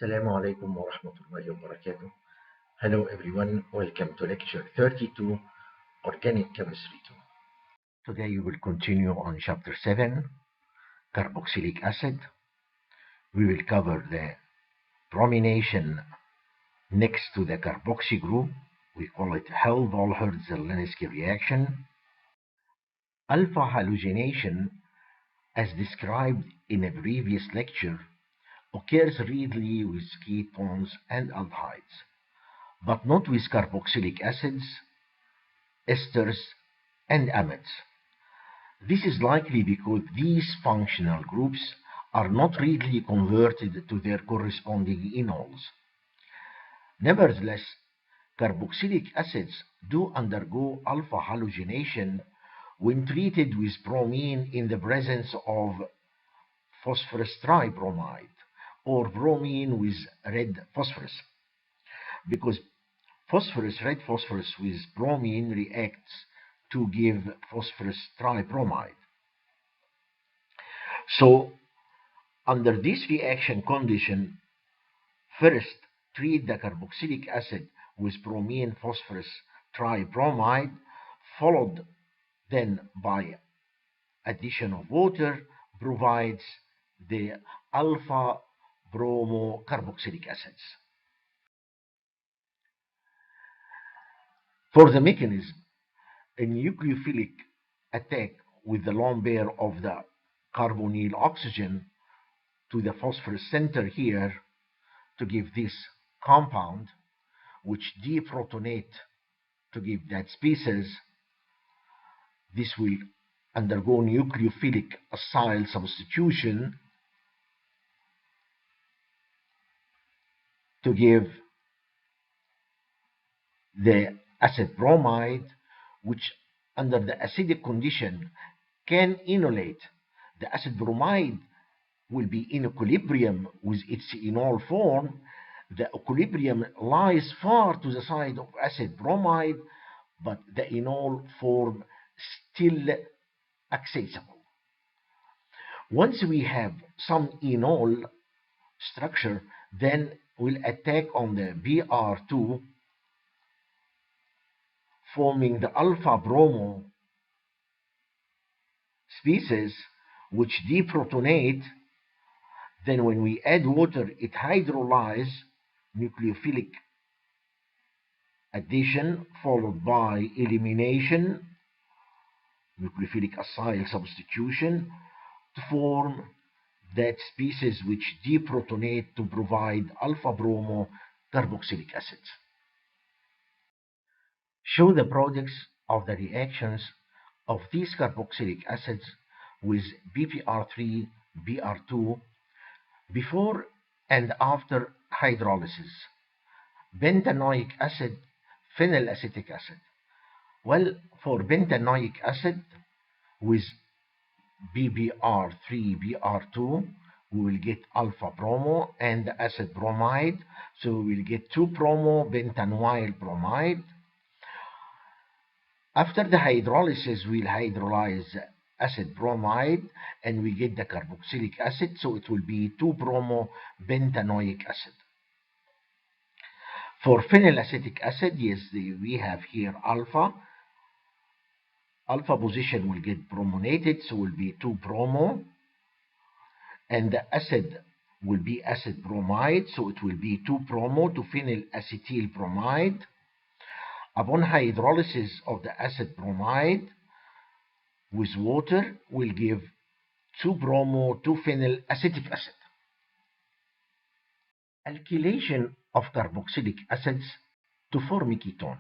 Assalamu alaikum wa rahmatullahi wa barakatuh. Hello everyone, welcome to lecture 32, Organic Chemistry 2. Today we will continue on chapter 7, Carboxylic acid. We will cover the bromination next to the carboxy group. We call it Hell-Volhard-Zelinsky reaction. Alpha halogenation, as described in a previous lecture, occurs readily with ketones and aldehydes, but not with carboxylic acids, esters, and amides. This is likely because these functional groups are not readily converted to their corresponding enols. Nevertheless, carboxylic acids do undergo alpha halogenation when treated with bromine in the presence of phosphorus tribromide or bromine with red phosphorus, because red phosphorus with bromine reacts to give phosphorus tribromide. So, under this reaction condition, first treat the carboxylic acid with bromine phosphorus tribromide, followed then by addition of water, provides the alpha bromocarboxylic acids. For the mechanism, a nucleophilic attack with the lone pair of the carbonyl oxygen to the phosphorus center here to give this compound, which deprotonate to give that species. This will undergo nucleophilic acyl substitution to give the acid bromide, which under the acidic condition can enolate. The acid bromide will be in equilibrium with its enol form. The equilibrium lies far to the side of acid bromide, but the enol form still accessible. Once we have some enol structure, then we'll attack on the Br2, forming the alpha bromo species, which deprotonate. Then when we add water, it hydrolyzes, nucleophilic addition followed by elimination, nucleophilic acyl substitution, to form that species which deprotonate to provide alpha bromo carboxylic acids. Show the products of the reactions of these carboxylic acids with BPR3, BR2 before and after hydrolysis. Bentanoic acid, phenylacetic acid. Well, for bentanoic acid with BBr3, BR2, we will get alpha bromo and acid bromide, so we will get 2-bromo bentanoyl bromide. After the hydrolysis, we'll hydrolyze acid bromide and we get the carboxylic acid, so it will be 2-bromo bentanoic acid. For phenylacetic acid, yes, we have here alpha. Alpha position will get brominated, so will be 2-bromo, and the acid will be acid bromide, so it will be 2-bromo to phenylacetyl bromide. Upon hydrolysis of the acid bromide with water, will give 2-bromo to phenylacetic acid. Alkylation of carboxylic acids to form a ketone.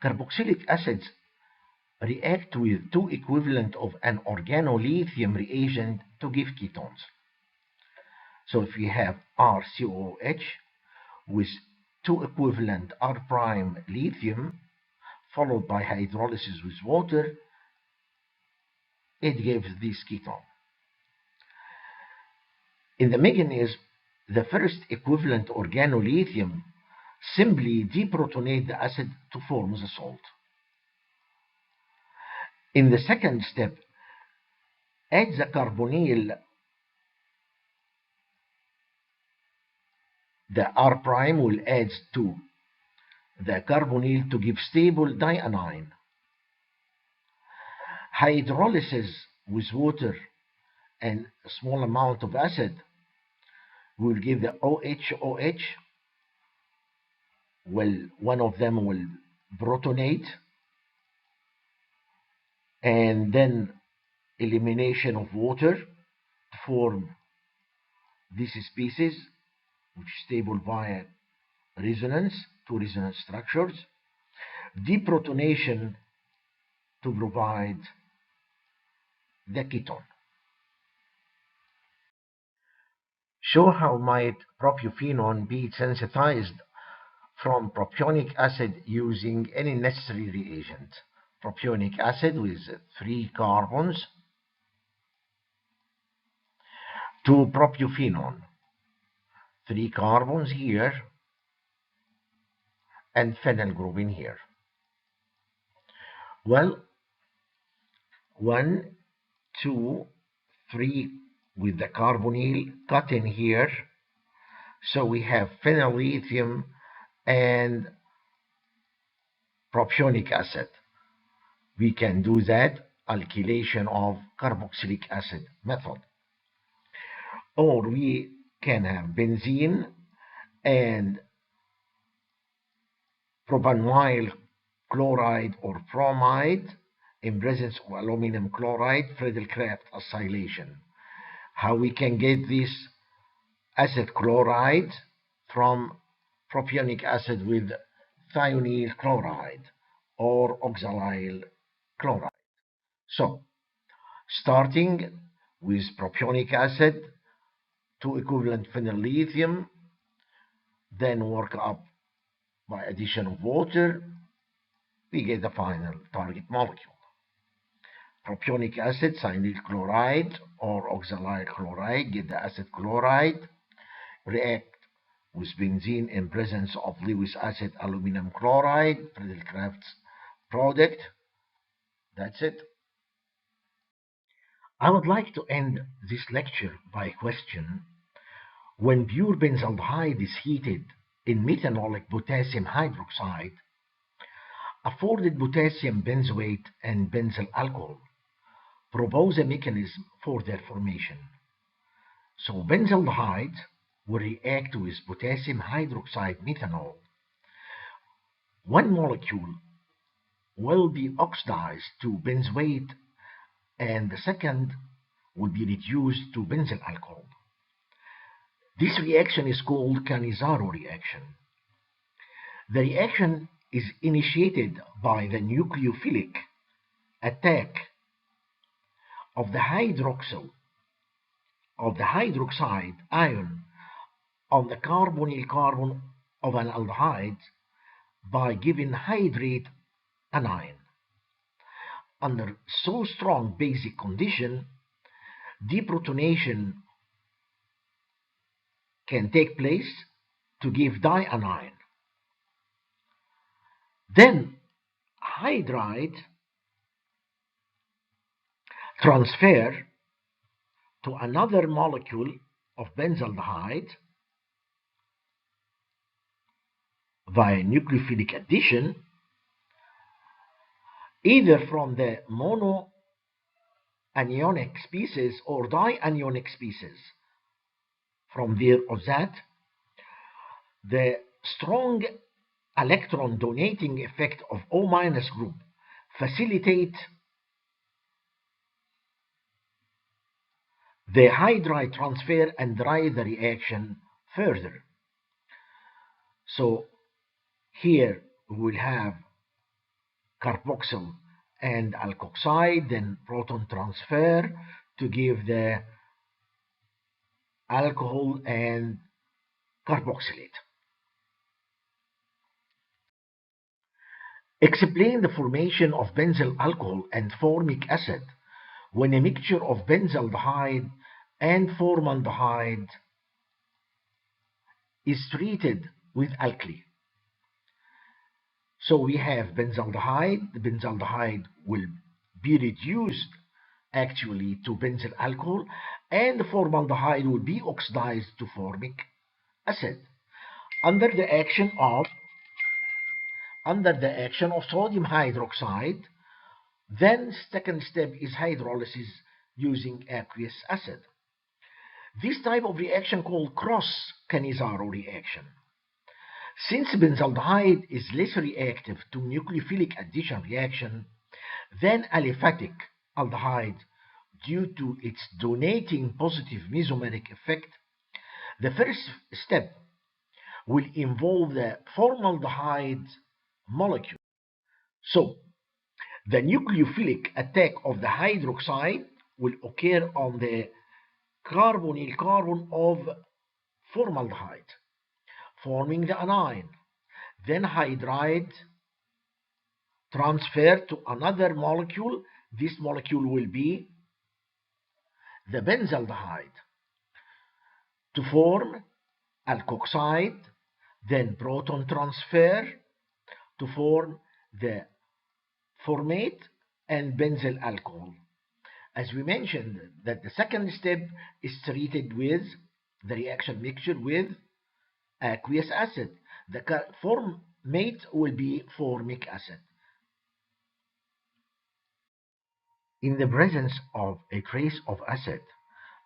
Carboxylic acids react with two equivalent of an organolithium reagent to give ketones. So if we have RCOH with two equivalent R' lithium followed by hydrolysis with water, it gives this ketone. In the mechanism, the first equivalent organolithium simply deprotonate the acid to form the salt. In the second step, add the carbonyl The R prime will add to the carbonyl to give stable dianion. Hydrolysis with water and a small amount of acid will give the OH. Well, one of them will protonate, and then elimination of water to form this species, which is stable via resonance, two resonance structures. Deprotonation to provide the ketone. Show how might propionephenone be synthesized from propionic acid using any necessary reagent. Propionic acid with 3 carbons to propionephenone. 3 carbons here and phenyl group in here. Well, 1, 2, 3 with the carbonyl cut in here. So we have phenyl lithium and propionic acid. We can do that alkylation of carboxylic acid method. Or we can have benzene and propanyl chloride or bromide in presence of aluminum chloride, Friedel-Crafts acylation. How we can get this acid chloride from propionic acid with thionyl chloride or oxalyl chloride. So, starting with propionic acid, 2 equivalent phenyl lithium, then work up by addition of water, we get the final target molecule. Propionic acid, thionyl chloride or oxalyl chloride, get the acid chloride, react with benzene in presence of Lewis acid aluminum chloride, Friedel-Crafts product. That's it. I would like to end this lecture by a question. When pure benzaldehyde is heated in methanolic potassium hydroxide, afforded potassium benzoate and benzyl alcohol propose a mechanism for their formation. So benzaldehyde will react with potassium hydroxide methanol. One molecule will be oxidized to benzoate and the second will be reduced to benzyl alcohol. This reaction is called Canizarro reaction. The reaction is initiated by the nucleophilic attack of the hydroxide ion on the carbonyl carbon of an aldehyde by giving hydrate anion. Under so strong basic condition, deprotonation can take place to give dianion. Then hydride transfer to another molecule of benzaldehyde via nucleophilic addition, either from the monoanionic species or dianionic species. From there of that, the strong electron donating effect of O- group facilitate the hydride transfer and drive the reaction further. So here we will have carboxyl and alkoxide, then proton transfer to give the alcohol and carboxylate. Explain the formation of benzyl alcohol and formic acid when a mixture of benzaldehyde and formaldehyde is treated with alkali. So we have benzaldehyde. The benzaldehyde will be reduced actually to benzyl alcohol, and the formaldehyde will be oxidized to formic acid. under the action of sodium hydroxide. Then second step is hydrolysis using aqueous acid. This type of reaction called cross Cannizzaro reaction. Since benzaldehyde is less reactive to nucleophilic addition reaction than aliphatic aldehyde due to its donating positive mesomeric effect, the first step will involve the formaldehyde molecule. So, the nucleophilic attack of the hydroxide will occur on the carbonyl carbon of formaldehyde, forming the anion. Then hydride transfer to another molecule. This molecule will be the benzaldehyde to form alkoxide, then proton transfer to form the formate and benzyl alcohol. As we mentioned, that the second step is treated with the reaction mixture with aqueous acid. The formate will be formic acid. In the presence of a trace of acid,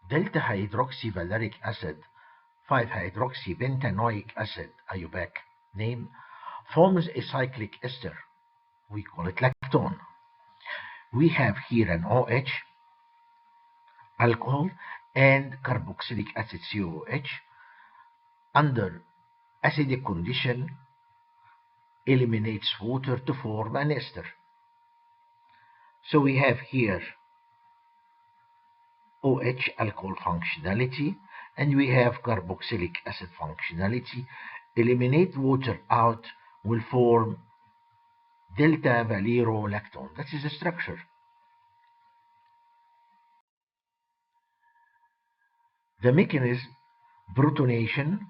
delta hydroxyvaleric acid, 5-hydroxybentanoic acid, IUPAC name, forms a cyclic ester. We call it lactone. We have here an OH, alcohol, and carboxylic acid, COOH, under acidic condition eliminates water to form an ester. So we have here OH, alcohol functionality, and we have carboxylic acid functionality. Eliminate water out will form delta valerolactone. That is the structure. The mechanism, protonation,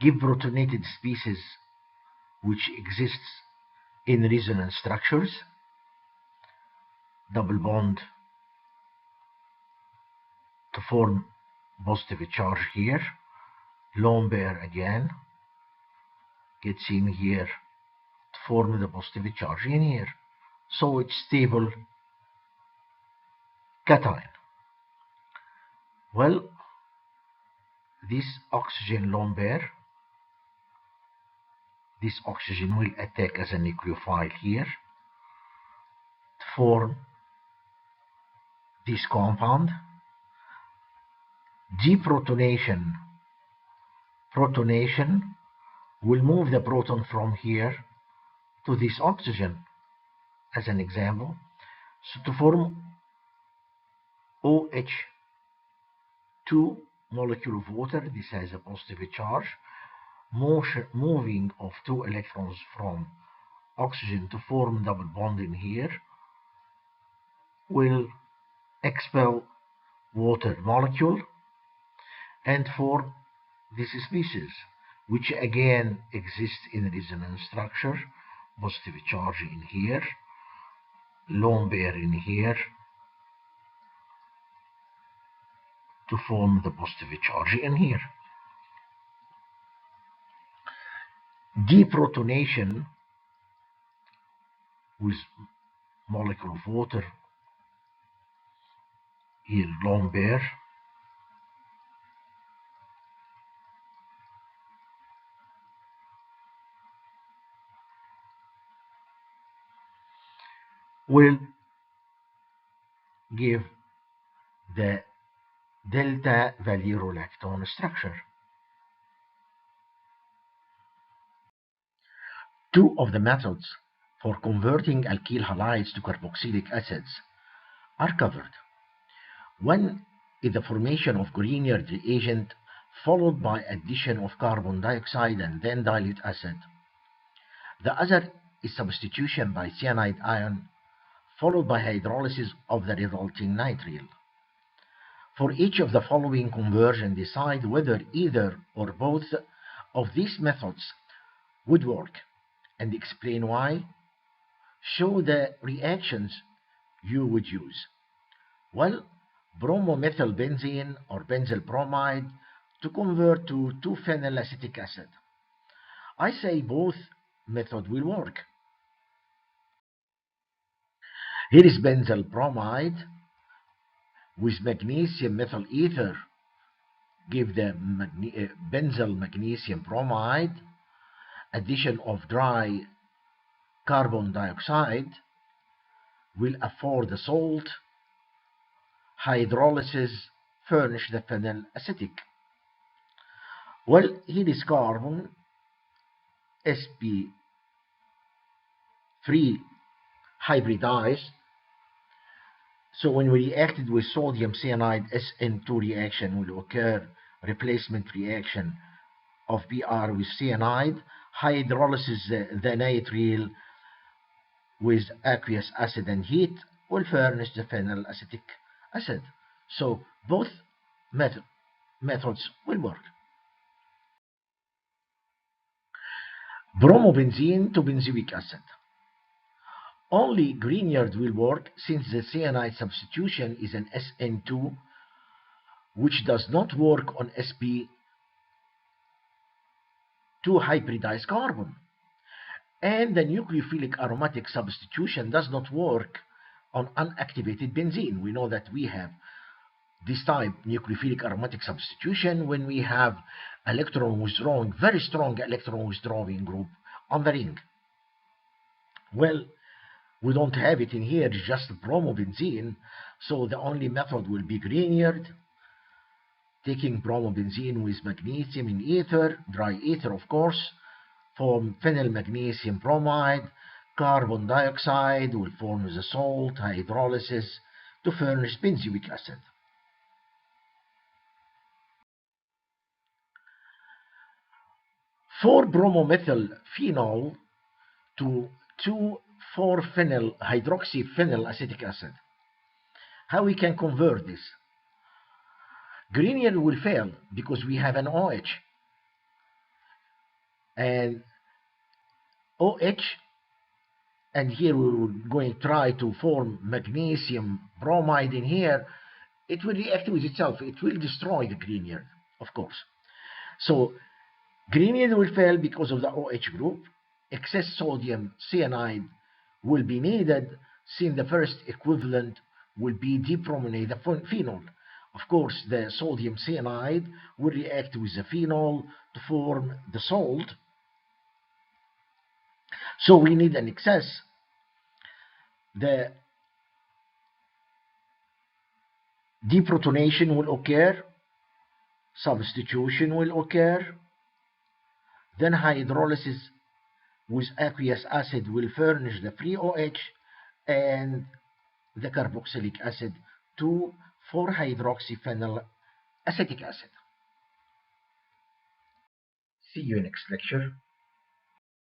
give protonated species which exists in resonance structures, double bond to form positive charge here, lone pair again, gets in here to form the positive charge in here. So it's stable cation. Well, this oxygen lone pair, this oxygen will attack as a nucleophile here to form this compound. Deprotonation, protonation will move the proton from here to this oxygen as an example. So to form OH, 2 molecule of water, this has a positive charge, moving of 2 electrons from oxygen to form double bond in here will expel water molecule and form this species, which again exists in resonance structure, positive charge in here, lone pair in here to form the positive charge in here. Deprotonation with molecule of water, here lone pair, will give the delta valerolactone structure. Two of the methods for converting alkyl halides to carboxylic acids are covered. One is the formation of Grignard reagent followed by addition of carbon dioxide and then dilute acid. The other is substitution by cyanide ion followed by hydrolysis of the resulting nitrile. For each of the following conversion, decide whether either or both of these methods would work and explain why. Show the reactions you would use. Well, bromomethylbenzene or benzyl bromide to convert to 2-phenylacetic acid. I say both methods will work. Here is benzyl bromide with magnesium methyl ether. Give the benzyl magnesium bromide, addition of dry carbon dioxide will afford the salt, hydrolysis furnish the phenylacetic. Well, here is carbon, sp3 hybridized. So when we reacted with sodium cyanide, SN2 reaction will occur, replacement reaction of Br with cyanide, hydrolysis the nitrile with aqueous acid and heat will furnish the phenylacetic acid. So both methods will work. Bromobenzene to benzoic acid. Only Grignard will work since the cyanide substitution is an SN2, which does not work on sp2 hybridized carbon. And the nucleophilic aromatic substitution does not work on unactivated benzene. We know that we have this type nucleophilic aromatic substitution when we have electron withdrawing, very strong electron withdrawing group on the ring. Well, we don't have it in here, it's just bromobenzene, so the only method will be Grignard, taking bromobenzene with magnesium in ether, dry ether of course, form phenyl magnesium bromide, carbon dioxide will form the salt, hydrolysis to furnish benzoic acid. For bromomethyl phenol to 2,4-phenyl hydroxyphenyl acetic acid. How we can convert this? Grignard will fail because we have an OH, and OH, and here we're going to try to form magnesium bromide in here. It will react with itself. It will destroy the Grignard, of course. So Grignard will fail because of the OH group. Excess sodium cyanide will be needed, since the first equivalent will be depromonate the phenol. Of course, the sodium cyanide will react with the phenol to form the salt. So we need an excess. The deprotonation will occur, substitution will occur, then hydrolysis with aqueous acid will furnish the free OH and the carboxylic acid to 4-hydroxyphenyl acetic acid. See you in next lecture.